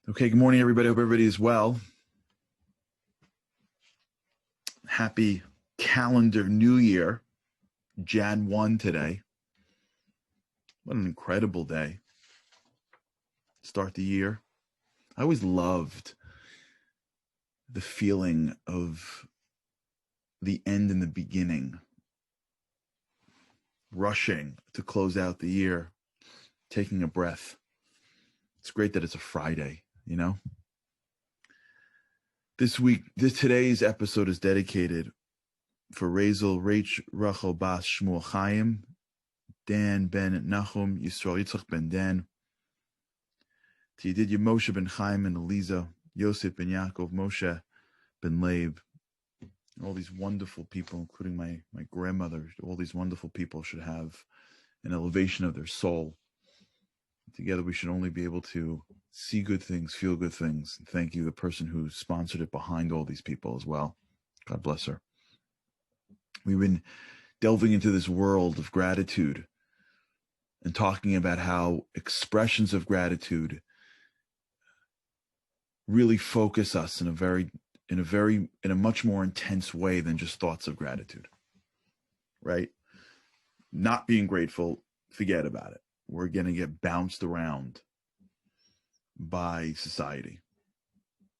Okay, good morning, everybody. Hope everybody is well. Happy calendar new year, Jan 1 today. What an incredible day. Start the year. I always loved the feeling of the end and the beginning, rushing to close out the year, taking a breath. It's great that it's a Friday, you know? Today's episode is dedicated for Rachel Rachel Bas Shmuel Chaim, Dan Ben Nachum Yisrael Yitzchak Ben Dan, to Yedidya Moshe ben Chaim and Eliza, Yosef ben Yaakov, Moshe ben Leib, all these wonderful people, including my grandmother. All these wonderful people should have an elevation of their soul. Together we should only be able to see good things, feel good things. And thank you, the person who sponsored it behind all these people as well. God bless her. We've been delving into this world of gratitude and talking about how expressions of gratitude really focus us in a much more intense way than just thoughts of gratitude, right? Not being grateful, forget about it. We're going to get bounced around by society.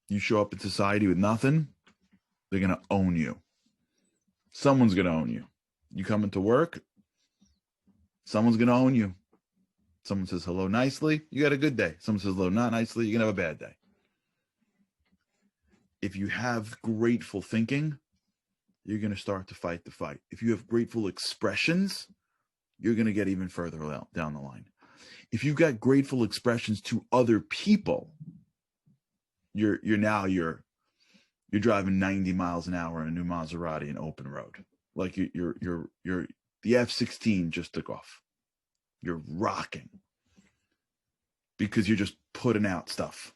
You show up in society with nothing, they're going to own you. Someone's going to own you. You come into work, someone's going to own you. Someone says hello nicely, you got a good day. Someone says hello not nicely, you're going to have a bad day. If you have grateful thinking, you're going to start to fight the fight. If you have grateful expressions, you're going to get even further down the line. If you've got grateful expressions to other people, you're driving 90 miles an hour in a new Maserati in open road. Like the F-16 just took off. You're rocking because you're just putting out stuff.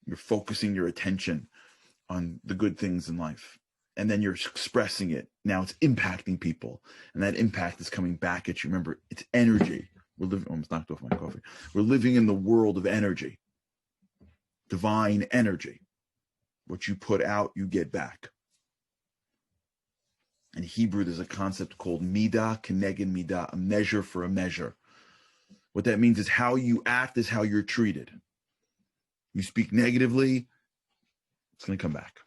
You're focusing your attention on the good things in life. And then you're expressing it. Now it's impacting people. And that impact is coming back at you. Remember, it's energy. We're living, almost knocked off my coffee. We're living in the world of energy. Divine energy. What you put out, you get back. In Hebrew, there's a concept called midah keneged midah, a measure for a measure. What that means is how you act is how you're treated. You speak negatively, it's going to come back.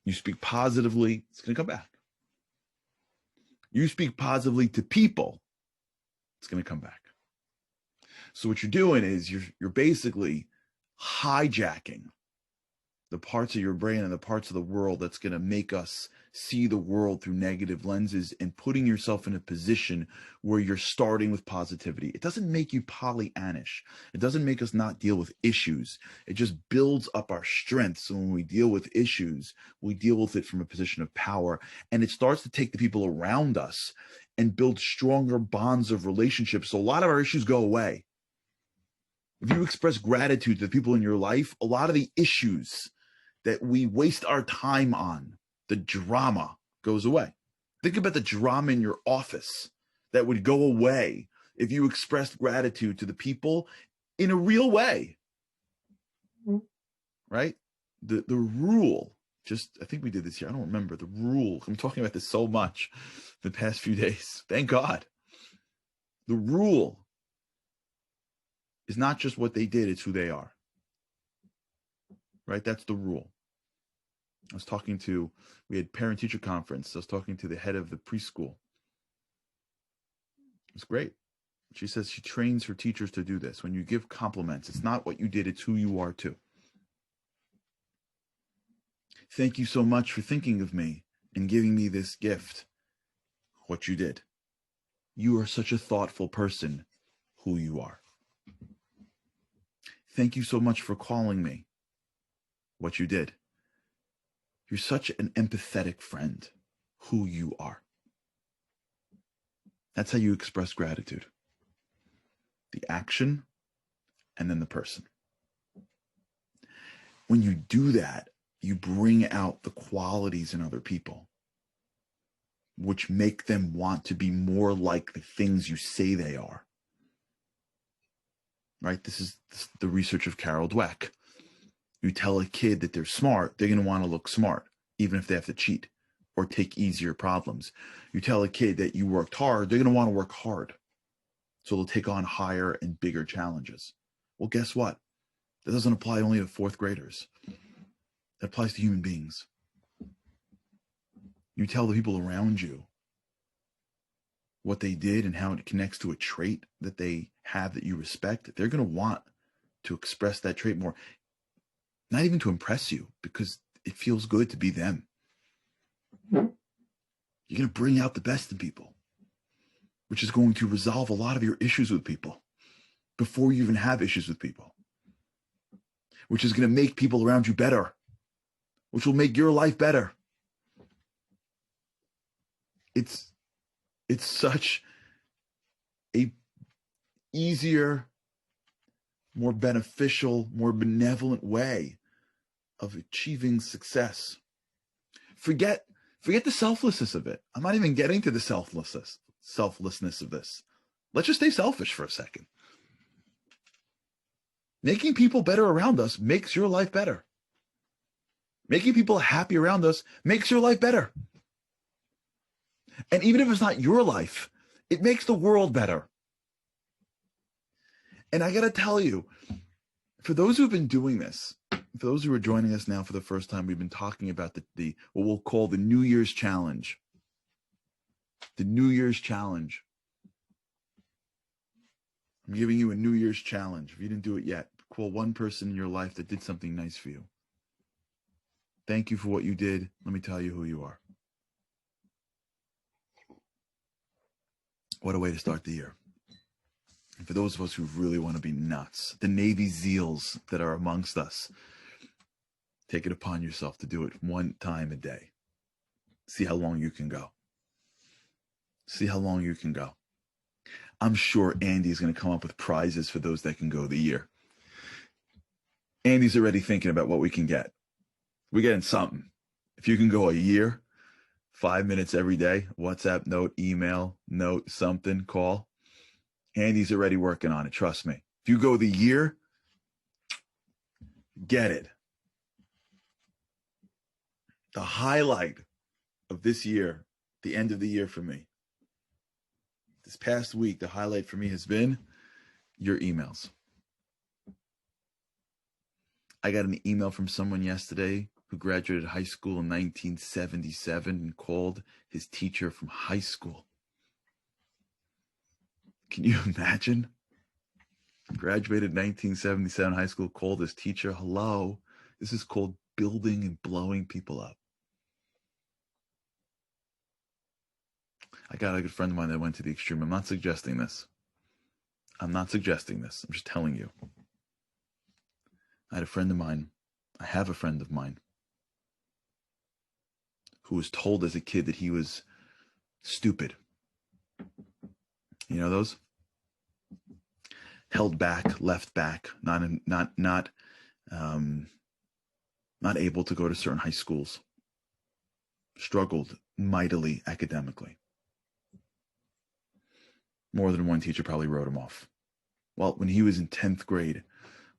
You speak positively, it's going to come back. You speak positively to people, it's going to come back. So what you're doing is you're basically hijacking the parts of your brain and the parts of the world that's going to make us see the world through negative lenses and putting yourself in a position where you're starting with positivity. It doesn't make you Pollyannish. It doesn't make us not deal with issues. It just builds up our strength. So when we deal with issues, we deal with it from a position of power, and it starts to take the people around us and build stronger bonds of relationships. So a lot of our issues go away. If you express gratitude to the people in your life, a lot of the issues that we waste our time on, the drama goes away. Think about the drama in your office that would go away if you expressed gratitude to the people in a real way, right? The rule, I think we did this here. I don't remember the rule. I'm talking about this so much the past few days. Thank God. The rule is not just what they did, it's who they are. Right? That's the rule. We had parent-teacher conference. I was talking to the head of the preschool. It was great. She says she trains her teachers to do this. When you give compliments, it's not what you did, it's who you are too. Thank you so much for thinking of me and giving me this gift. What you did. You are such a thoughtful person, who you are. Thank you so much for calling me. What you did. You're such an empathetic friend, who you are. That's how you express gratitude. The action and then the person. When you do that, you bring out the qualities in other people, which make them want to be more like the things you say they are. Right? This is the research of Carol Dweck. You tell a kid that they're smart, they're going to want to look smart, even if they have to cheat or take easier problems. You tell a kid that you worked hard, they're going to want to work hard. So they'll take on higher and bigger challenges. Well, guess what? That doesn't apply only to fourth graders. That applies to human beings. You tell the people around you what they did and how it connects to a trait that they have that you respect, they're going to want to express that trait more. Not even to impress you, because it feels good to be them. You're going to bring out the best in people, which is going to resolve a lot of your issues with people before you even have issues with people, which is going to make people around you better, which will make your life better. It's such a easier, more beneficial, more benevolent way of achieving success. Forget the selflessness of it. I'm not even getting to the selflessness of this. Let's just stay selfish for a second. Making people better around us makes your life better. Making people happy around us makes your life better. And even if it's not your life, it makes the world better. And I got to tell you, for those who've been doing this, for those who are joining us now for the first time, we've been talking about the what we'll call the New Year's challenge. The New Year's challenge. I'm giving you a New Year's challenge. If you didn't do it yet, call one person in your life that did something nice for you. Thank you for what you did. Let me tell you who you are. What a way to start the year. And for those of us who really want to be nuts, the Navy SEALs that are amongst us, take it upon yourself to do it one time a day. See how long you can go. See how long you can go. I'm sure Andy's going to come up with prizes for those that can go the year. Andy's already thinking about what we can get. We're getting something. If you can go a year, 5 minutes every day, WhatsApp note, email, note, something, call. Andy's already working on it. Trust me. If you go the year, get it. The highlight of this year, the end of the year for me, this past week, the highlight for me has been your emails. I got an email from someone yesterday who graduated high school in 1977 and called his teacher from high school. Can you imagine? Graduated 1977 high school, called his teacher. Hello. This is called building and blowing people up. I got a good friend of mine that went to the extreme. I'm not suggesting this. I'm just telling you. I have a friend of mine who was told as a kid that he was stupid. You know those? Held back, left back, not able to go to certain high schools. Struggled mightily academically. More than one teacher probably wrote him off. Well, when he was in 10th grade,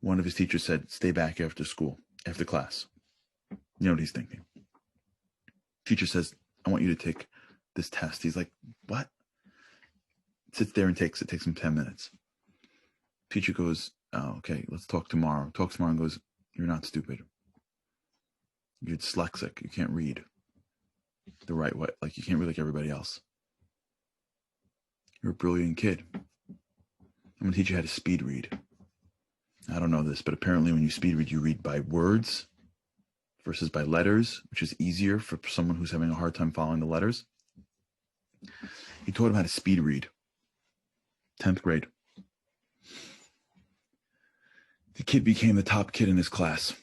one of his teachers said, stay back after school, after class. You know what he's thinking. Teacher says, I want you to take this test. He's like, what? Sits there and takes it. Takes him 10 minutes. Teacher goes, oh, okay, let's talk tomorrow. Talks tomorrow and goes, you're not stupid. You're dyslexic. You can't read the right way. Like, you can't read like everybody else. You're a brilliant kid. I'm going to teach you how to speed read. I don't know this, but apparently when you speed read, you read by words versus by letters, which is easier for someone who's having a hard time following the letters. He taught him how to speed read. 10th grade. The kid became the top kid in his class.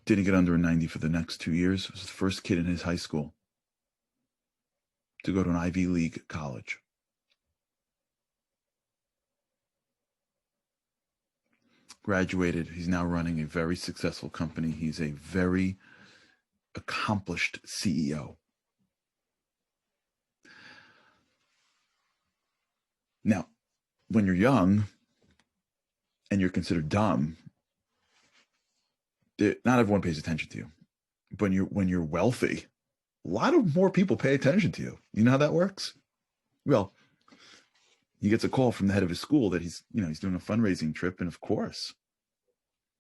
Didn't get under a 90 for the next 2 years. Was the first kid in his high school to go to an Ivy League college. Graduated. He's now running a very successful company. He's a very accomplished CEO. Now, when you're young, and you're considered dumb, not everyone pays attention to you. But when you're wealthy, a lot of more people pay attention to you. You know how that works? Well, he gets a call from the head of his school that he's doing a fundraising trip, and of course,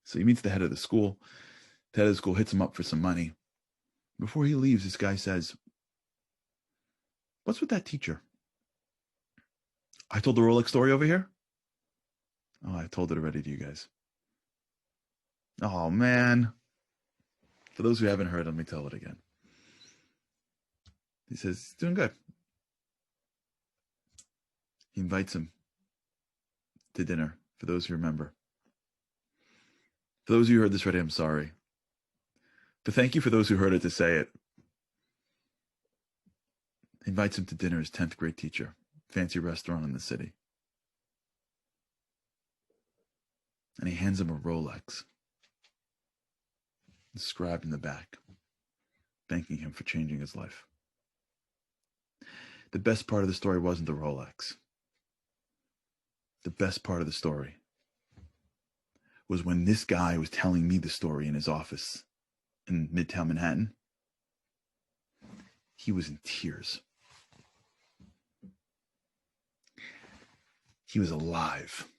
so he meets the head of the school. The head of the school hits him up for some money. Before he leaves, this guy says, "What's with that teacher? I told the Rolex story over here." "Oh, I told it already to you guys." "Oh, man." For those who haven't heard, let me tell it again. He says, "He's doing good." He invites him to dinner, for those who remember. For those of you who heard this already, I'm sorry. But thank you for those who heard it to say it. He invites him to dinner, his 10th grade teacher, fancy restaurant in the city. And he hands him a Rolex, inscribed in the back, thanking him for changing his life. The best part of the story wasn't the Rolex. The best part of the story was when this guy was telling me the story in his office in Midtown Manhattan. He was in tears. He was alive.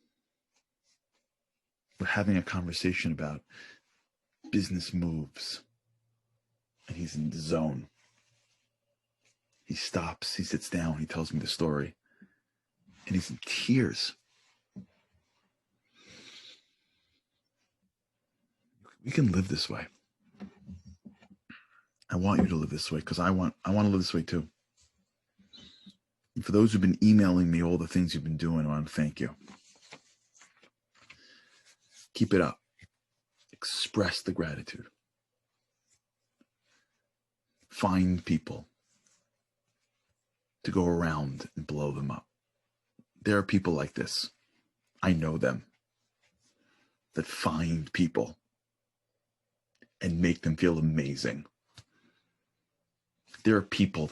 We're having a conversation about business moves, and he's in the zone. He stops, he sits down, he tells me the story, and he's in tears. We can live this way. I want you to live this way, because I want to live this way too. And for those who've been emailing me all the things you've been doing, I want to thank you. Keep it up. Express the gratitude. Find people to go around and blow them up. There are people like this. I know them, that find people and make them feel amazing. There are people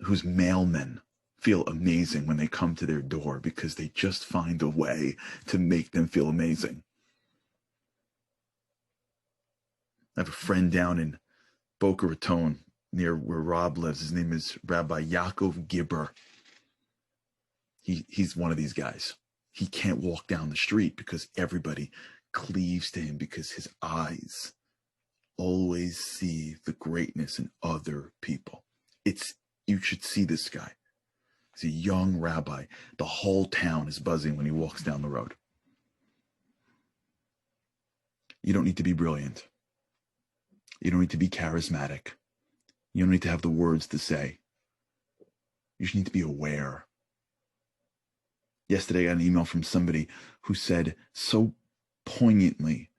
whose mailmen feel amazing when they come to their door because they just find a way to make them feel amazing. I have a friend down in Boca Raton, near where Rob lives. His name is Rabbi Yaakov Gibber. He's one of these guys. He can't walk down the street because everybody cleaves to him, because his eyes always see the greatness in other people. You should see this guy. He's a young rabbi. The whole town is buzzing when he walks down the road. You don't need to be brilliant. You don't need to be charismatic. You don't need to have the words to say. You just need to be aware. Yesterday, I got an email from somebody who said so poignantly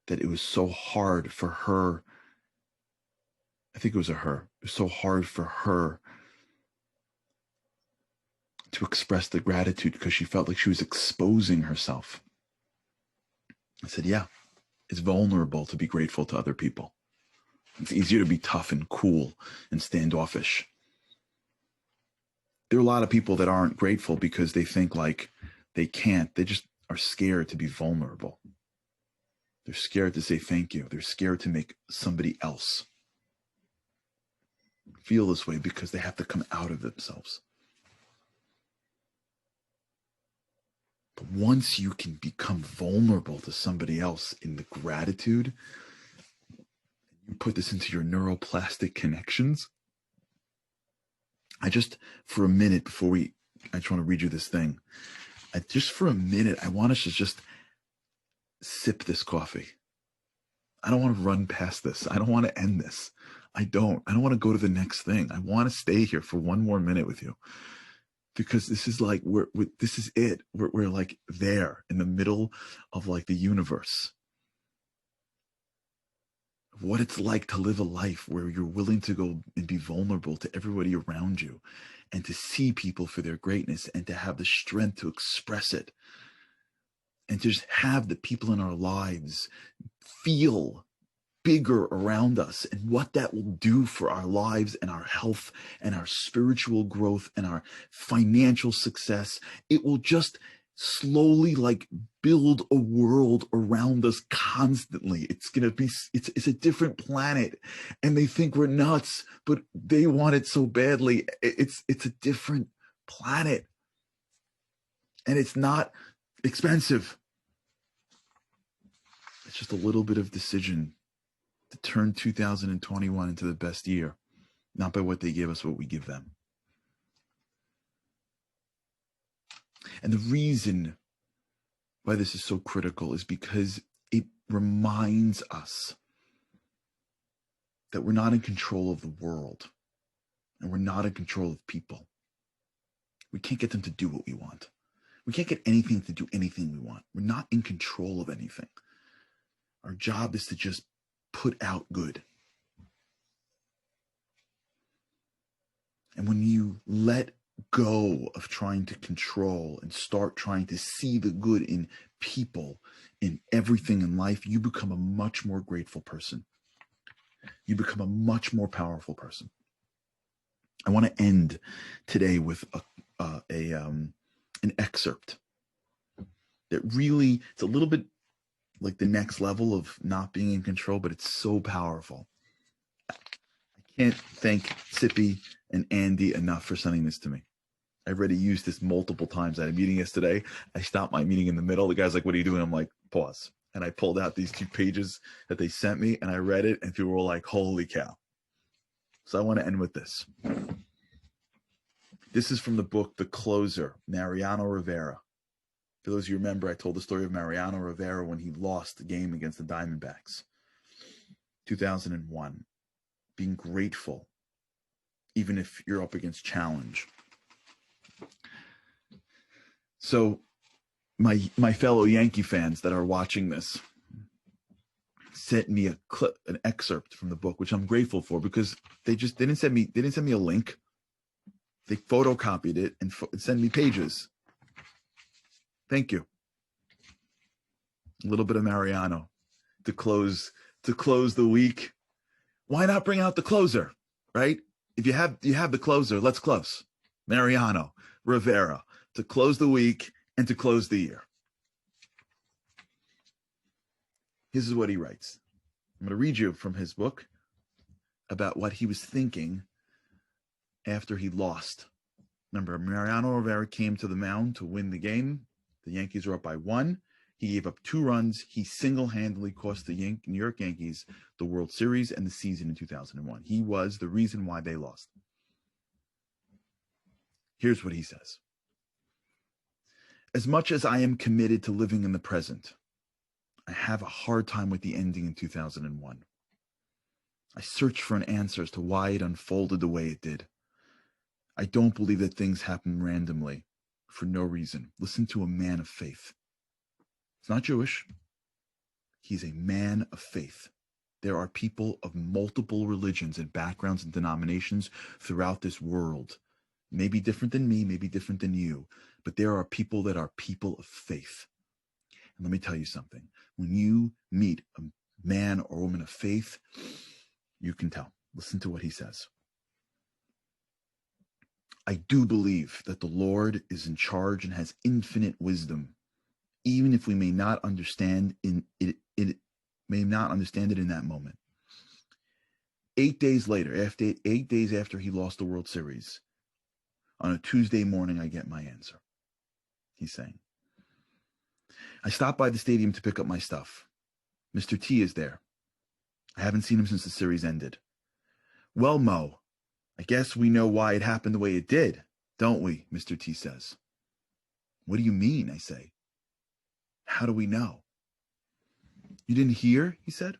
that it was so hard for her. I think it was a her. It was so hard for her to express the gratitude because she felt like she was exposing herself. I said, yeah, it's vulnerable to be grateful to other people. It's easier to be tough and cool and standoffish. There are a lot of people that aren't grateful because they think like they can't. They just are scared to be vulnerable. They're scared to say thank you. They're scared to make somebody else feel this way because they have to come out of themselves. But once you can become vulnerable to somebody else in the gratitude, you put this into your neuroplastic connections. For a minute before I just want to read you this thing. For a minute, I want us to just sip this coffee. I don't want to run past this. I don't want to end this. I don't want to go to the next thing. I want to stay here for one more minute with you, because this is like, this is it. We're like there in the middle of like the universe. What it's like to live a life where you're willing to go and be vulnerable to everybody around you, and to see people for their greatness, and to have the strength to express it, and to just have the people in our lives feel bigger around us, and what that will do for our lives and our health and our spiritual growth and our financial success. It will just slowly like build a world around us constantly. It's going to be, it's a different planet, and they think we're nuts, but they want it so badly. It's a different planet, and it's not expensive. It's just a little bit of decision to turn 2021 into the best year, not by what they give us, what we give them. And the reason why this is so critical is because it reminds us that we're not in control of the world, and we're not in control of people. We can't get them to do what we want. We can't get anything to do anything we want. We're not in control of anything. Our job is to just put out good. And when you let go of trying to control and start trying to see the good in people, in everything in life, you become a much more grateful person. You become a much more powerful person. I want to end today with an excerpt that really, it's a little bit like the next level of not being in control, but it's so powerful. I can't thank Sippy and Andy enough for sending this to me. I've already used this multiple times. I had a meeting yesterday. I stopped my meeting in the middle. The guy's like, "What are you doing?" I'm like, "Pause." And I pulled out these 2 pages that they sent me, and I read it, and people were like, "Holy cow." So I want to end with this. This is from the book, The Closer, Mariano Rivera. For those of you who remember, I told the story of Mariano Rivera when he lost the game against the Diamondbacks. 2001. Being grateful, even if you're up against challenge. So my fellow Yankee fans that are watching this sent me a clip, an excerpt from the book, which I'm grateful for, because they didn't send me a link. They photocopied it and sent me pages. Thank you. A little bit of Mariano to close the week. Why not bring out the closer, right? If you have the closer, let's close. Mariano Rivera, to close the week and to close the year. This is what he writes. I'm going to read you from his book about what he was thinking after he lost. Remember, Mariano Rivera came to the mound to win the game. The Yankees were up by 1. He gave up 2 runs. He single-handedly cost the New York Yankees the World Series and the season in 2001. He was the reason why they lost. Here's what he says. As much as I am committed to living in the present, I have a hard time with the ending in 2001. I search for an answer as to why it unfolded the way it did. I don't believe that things happen randomly for no reason. Listen to a man of faith. He's not Jewish. He's a man of faith. There are people of multiple religions and backgrounds and denominations throughout this world. Maybe different than me, maybe different than you, but there are people that are people of faith. And let me tell you something. When you meet a man or woman of faith, you can tell. Listen to what he says. I do believe that the Lord is in charge and has infinite wisdom, even if we may not understand it in that moment. 8 days later, after 8 days after he lost the World Series, on a Tuesday morning, I get my answer. He's saying, I stopped by the stadium to pick up my stuff. Mr. T is there. I haven't seen him since the series ended. Well, Mo, I guess we know why it happened the way it did, don't we? Mr. T says. What do you mean? I say. How do we know? You didn't hear, he said,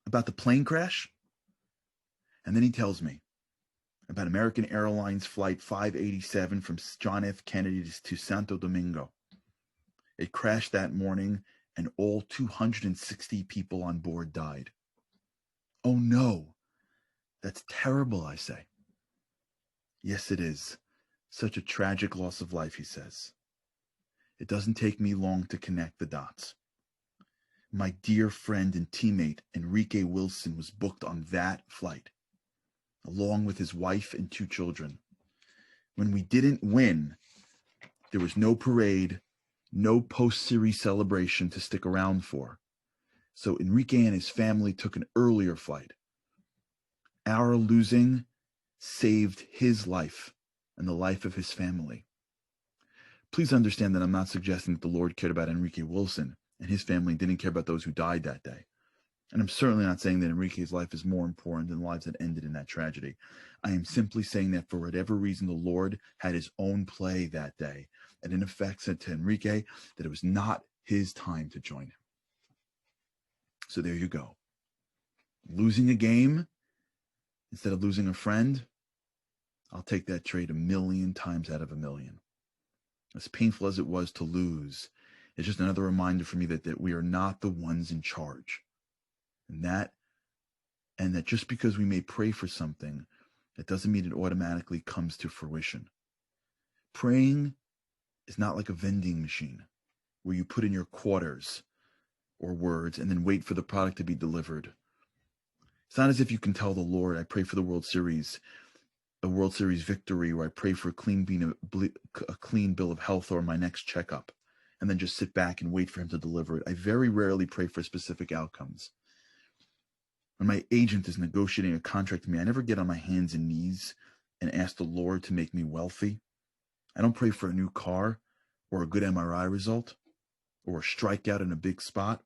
about the plane crash? And then he tells me about American Airlines Flight 587 from John F. Kennedy to Santo Domingo. It crashed that morning, and all 260 people on board died. Oh no, that's terrible, I say. Yes, it is. Such a tragic loss of life, he says. It doesn't take me long to connect the dots. My dear friend and teammate, Enrique Wilson, was booked on that flight, along with his wife and 2 children. When we didn't win, there was no parade, No post-series celebration to stick around for. So Enrique and his family took an earlier flight. Our losing saved his life and the life of his family. Please understand that I'm not suggesting that the Lord cared about Enrique Wilson and his family didn't care about those who died that day. And I'm certainly not saying that Enrique's life is more important than the lives that ended in that tragedy. I am simply saying that for whatever reason, the Lord had his own play that day, and in effect said to Enrique that it was not his time to join him. So there you go. Losing a game instead of losing a friend, I'll take that trade 1,000,000 times out of 1,000,000. As painful as it was to lose, it's just another reminder for me that we are not the ones in charge. And that just because we may pray for something, it doesn't mean it automatically comes to fruition. Praying is not like a vending machine where you put in your quarters or words and then wait for the product to be delivered. It's not as if you can tell the Lord, I pray for the World Series, a World Series victory, or I pray for a clean bill of health or my next checkup, and then just sit back and wait for him to deliver it. I very rarely pray for specific outcomes. When my agent is negotiating a contract with me, I never get on my hands and knees and ask the Lord to make me wealthy. I don't pray for a new car or a good MRI result or a strikeout in a big spot.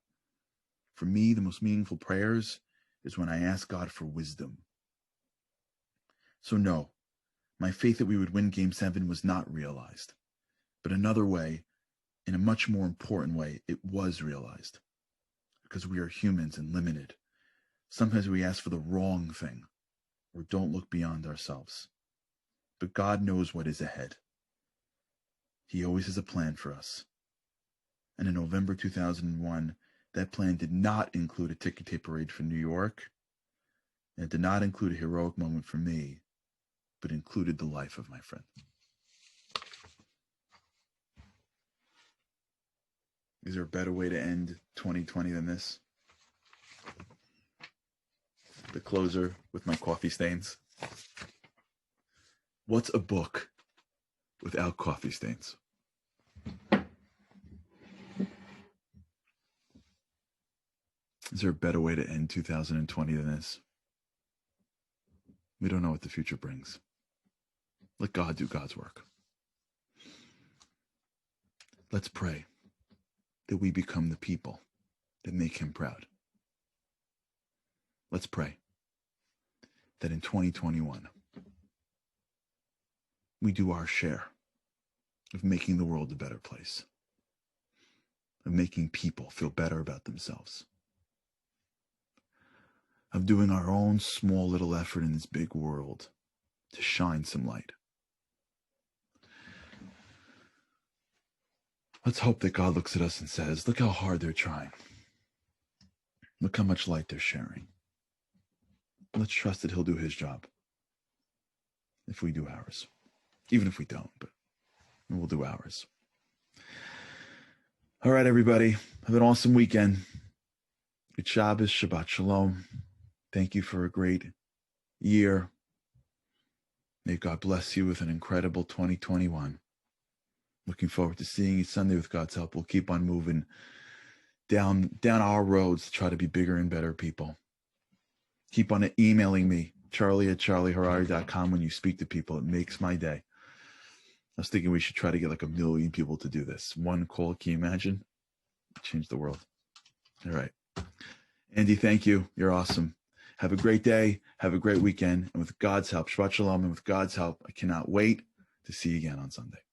For me, the most meaningful prayers is when I ask God for wisdom. So no, my faith that we would win Game 7 was not realized. But another way, in a much more important way, it was realized. Because we are humans and limited. Sometimes we ask for the wrong thing or don't look beyond ourselves. But God knows what is ahead. He always has a plan for us. And in November 2001, that plan did not include a ticker tape parade for New York. And it did not include a heroic moment for me, but included the life of my friend. Is there a better way to end 2020 than this? The closer with my coffee stains. What's a book without coffee stains? Is there a better way to end 2020 than this? We don't know what the future brings. Let God do God's work. Let's pray that we become the people that make him proud. Let's pray that in 2021, we do our share of making the world a better place, of making people feel better about themselves, of doing our own small little effort in this big world to shine some light. Let's hope that God looks at us and says, look how hard they're trying. Look how much light they're sharing. Let's trust that he'll do his job if we do ours. Even if we don't, but we'll do ours. All right, everybody. Have an awesome weekend. Good Shabbos, Shabbat Shalom. Thank you for a great year. May God bless you with an incredible 2021. Looking forward to seeing you Sunday with God's help. We'll keep on moving down our roads to try to be bigger and better people. Keep on emailing me, charlie@charlieharari.com, when you speak to people. It makes my day. I was thinking we should try to get like 1 million people to do this. One call, can you imagine? Change the world. All right. Andy, thank you. You're awesome. Have a great day. Have a great weekend. And with God's help, Shabbat Shalom, and with God's help, I cannot wait to see you again on Sunday.